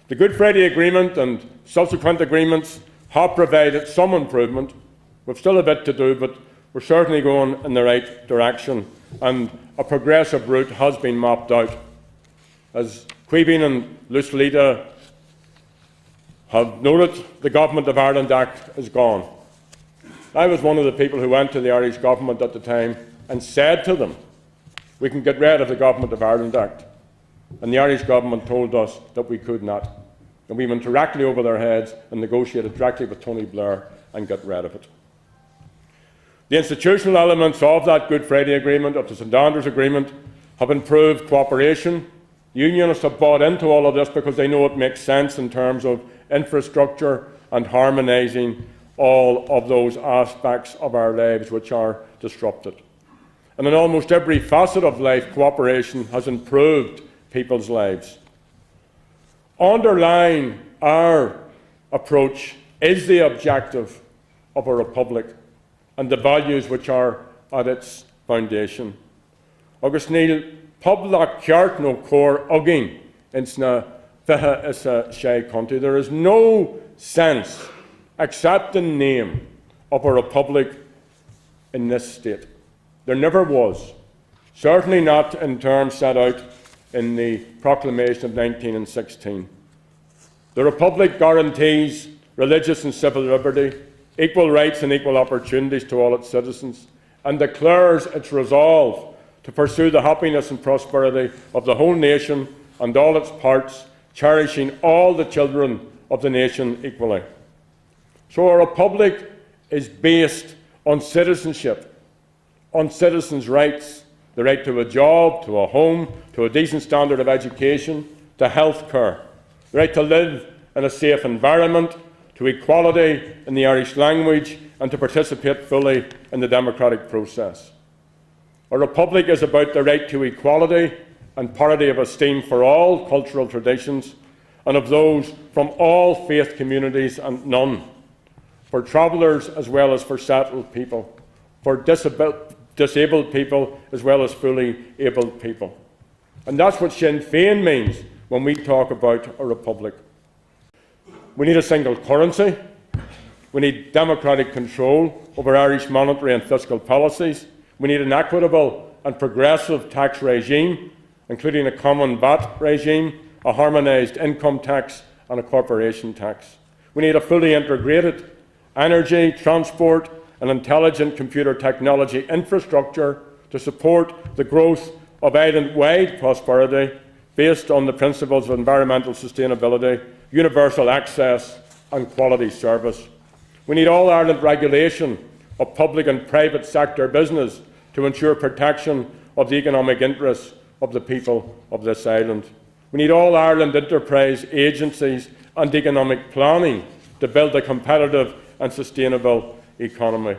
The Good Friday Agreement and subsequent agreements have provided some improvement. We've still a bit to do, but we're certainly going in the right direction, and a progressive route has been mapped out. As Fein and Lucilita have noted, the Government of Ireland Act is gone. I was one of the people who went to the Irish Government at the time and said to them, we can get rid of the Government of Ireland Act. And the Irish Government told us that we could not. And we went directly over their heads and negotiated directly with Tony Blair and got rid of it. The institutional elements of that Good Friday Agreement, of the St Andrews Agreement, have improved cooperation. Unionists have bought into all of this because they know it makes sense in terms of infrastructure and harmonising all of those aspects of our lives which are disrupted. And in almost every facet of life, cooperation has improved people's lives. Underlying our approach is the objective of a republic and the values which are at its foundation. Agus níl poblach ceart nó cór ugging insna fithe is a sé country. There is no sense, except in name, of a republic in this state. There never was. Certainly not in terms set out in the Proclamation of 1916. The Republic guarantees religious and civil liberty, equal rights and equal opportunities to all its citizens, and declares its resolve to pursue the happiness and prosperity of the whole nation and all its parts, cherishing all the children of the nation equally. So a republic is based on citizenship, on citizens' rights, the right to a job, to a home, to a decent standard of education, to health care, the right to live in a safe environment, to equality in the Irish language, and to participate fully in the democratic process. A republic is about the right to equality and parity of esteem for all cultural traditions and of those from all faith communities and none, for travellers as well as for settled people, for disabled people as well as fully abled people. And that's what Sinn Fein means when we talk about a republic. We need a single currency. We need democratic control over Irish monetary and fiscal policies. We need an equitable and progressive tax regime, including a common VAT regime, a harmonised income tax and a corporation tax. We need a fully integrated energy, transport and intelligent computer technology infrastructure to support the growth of island-wide prosperity based on the principles of environmental sustainability, universal access and quality service. We need all-Ireland regulation of public and private sector business to ensure protection of the economic interests of the people of this island. We need all-Ireland enterprise agencies and economic planning to build a competitive and sustainable economy.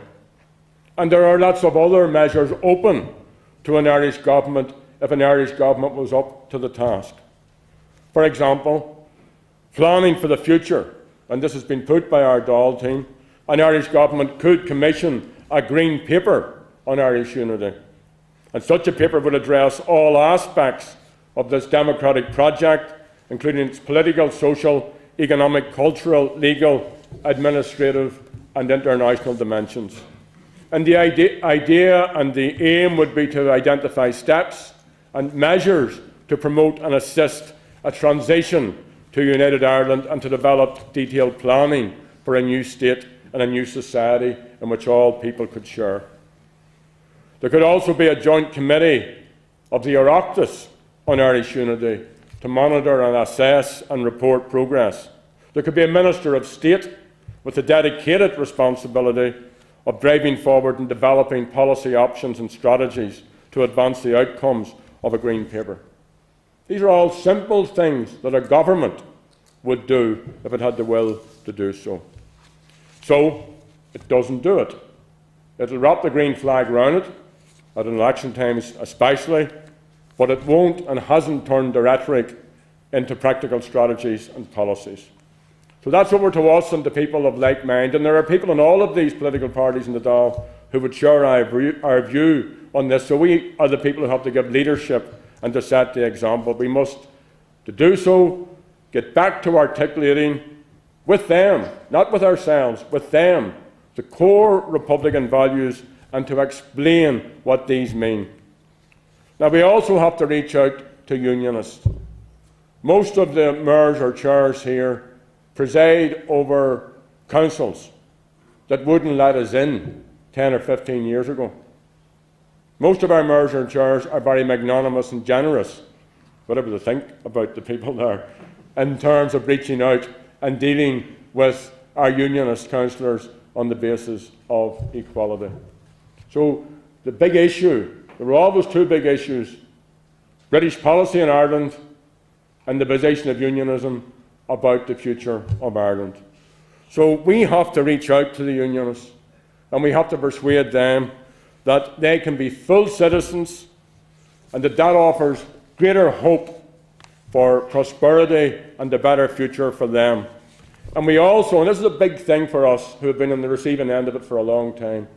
And there are lots of other measures open to an Irish government if an Irish government was up to the task. For example, planning for the future, and this has been put by our Dáil team. An Irish government could commission a green paper on Irish unity, and such a paper would address all aspects of this democratic project, including its political, social, economic, cultural, legal, administrative and international dimensions. And the idea and the aim would be to identify steps and measures to promote and assist a transition to United Ireland and to develop detailed planning for a new state and a new society in which all people could share. There could also be a joint committee of the Oireachtas on Irish unity to monitor and assess and report progress. There could be a Minister of State with a dedicated responsibility of driving forward and developing policy options and strategies to advance the outcomes of a green paper. These are all simple things that a government would do if it had the will to do so. So it doesn't do it. It'll wrap the green flag round it, at election times especially, but it won't and hasn't turned the rhetoric into practical strategies and policies. So that's over to us and to people of like mind, and there are people in all of these political parties in the Dáil who would share our view on this. So we are the people who have to give leadership and to set the example. We must, to do so, get back to articulating with them, not with ourselves, with them, the core Republican values and to explain what these mean. Now, we also have to reach out to unionists. Most of the mayors or chairs here preside over councils that wouldn't let us in 10 or 15 years ago. Most of our mayors and chairs are very magnanimous and generous, whatever they think about the people there, in terms of reaching out and dealing with our unionist councillors on the basis of equality. So the big issue, there were always two big issues: British policy in Ireland and the position of unionism about the future of Ireland. So we have to reach out to the unionists and we have to persuade them that they can be full citizens and that offers greater hope for prosperity and a better future for them. And we also, and this is a big thing for us who have been on the receiving end of it for a long time,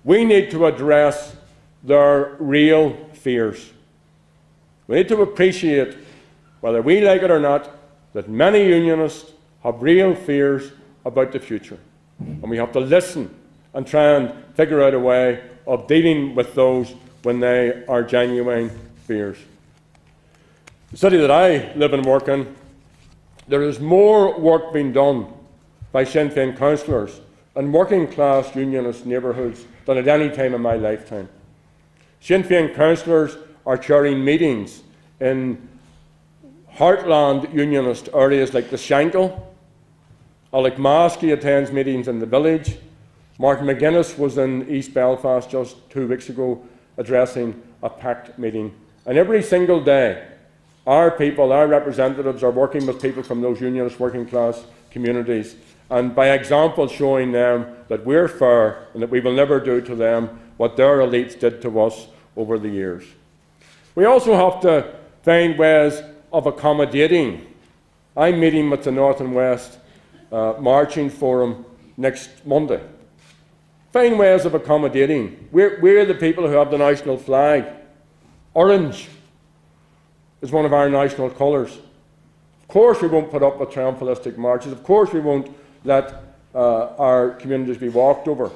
we need to address their real fears. We need to appreciate, whether we like it or not, that many unionists have real fears about the future. And we have to listen and try and figure out a way of dealing with those when they are genuine fears. The city that I live and work in, there is more work being done by Sinn Féin councillors in working class unionist neighbourhoods than at any time in my lifetime. Sinn Féin councillors are chairing meetings in heartland unionist areas like the Shankill. Alec Maskey attends meetings in the village. Martin McGuinness was in East Belfast just 2 weeks ago addressing a packed meeting. And every single day, our people, our representatives, are working with people from those unionist working class communities, and by example showing them that we're fair and that we will never do to them what their elites did to us over the years. We also have to find ways of accommodating. I'm meeting with the North and West Marching Forum next Monday. Find ways of accommodating. We're the people who have the national flag. Orange is one of our national colours. Of course we won't put up with triumphalistic marches. Of course we won't let our communities be walked over.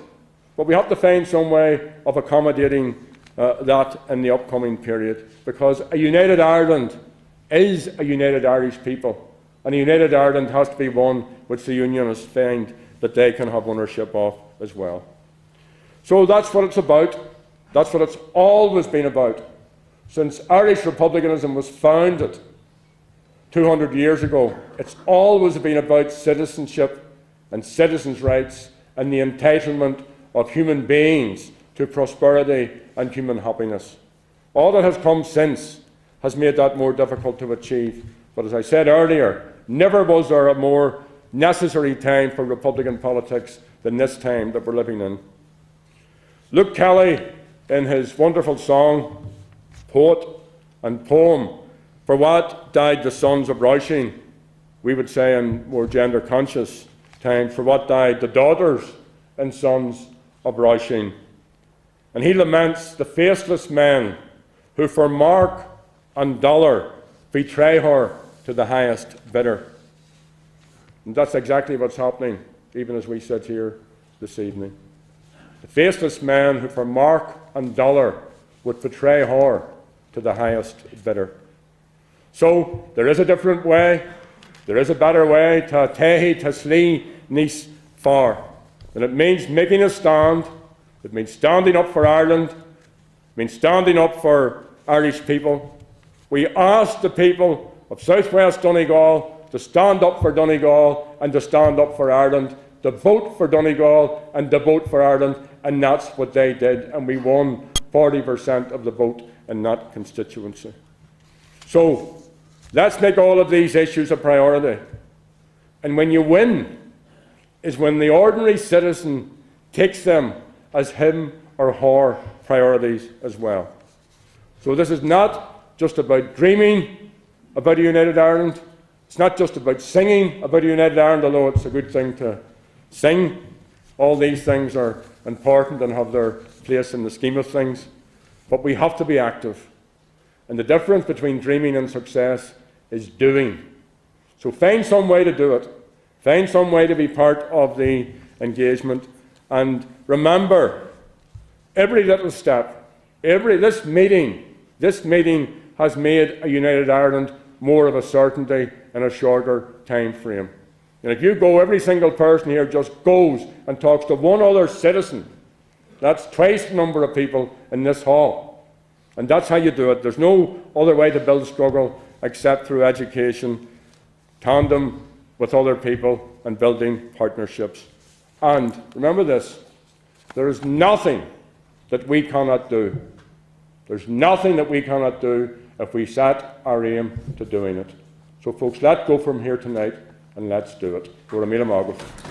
But we have to find some way of accommodating that in the upcoming period, because a united Ireland is a united Irish people, and a united Ireland has to be one which the unionists find that they can have ownership of as well. So that's what it's about. That's what it's always been about. Since Irish republicanism was founded 200 years ago, it's always been about citizenship and citizens' rights and the entitlement of human beings to prosperity and human happiness. All that has come since has made that more difficult to achieve. But as I said earlier, never was there a more necessary time for Republican politics than this time that we're living in. Luke Kelly, in his wonderful song, Poet and Poem, For What Died the Sons of Roisin, we would say in more gender-conscious times, for what died the daughters and sons of Roisin. And he laments the faceless men who for mark and dollar betray her to the highest bidder. And that's exactly what's happening, even as we sit here this evening. The faceless men who for mark and dollar would betray her to the highest bidder. So there is a different way, there is a better way to tehi to slee nís far. And it means making a stand, it means standing up for Ireland, it means standing up for Irish people. We ask the people of Southwest Donegal to stand up for Donegal and to stand up for Ireland, to vote for Donegal and to vote for Ireland, and that's what they did, and we won 40% of the vote in that constituency. So let's make all of these issues a priority. And when you win is when the ordinary citizen takes them as him or her priorities as well. So this is not just about dreaming about a united Ireland. It's not just about singing about a united Ireland, although it's a good thing to sing. All these things are important and have their place in the scheme of things. But we have to be active. And the difference between dreaming and success is doing. So find some way to do it. Find some way to be part of the engagement. And remember, every little step, this meeting has made a united Ireland more of a certainty in a shorter time frame. And if you go, every single person here just goes and talks to one other citizen, that's twice the number of people in this hall. And that's how you do it. There's no other way to build struggle except through education, tandem with other people, and building partnerships. And remember this, there is nothing that we cannot do. There's nothing that we cannot do if we set our aim to doing it. So folks, let's go from here tonight and let's do it. Go to Míle Mágat.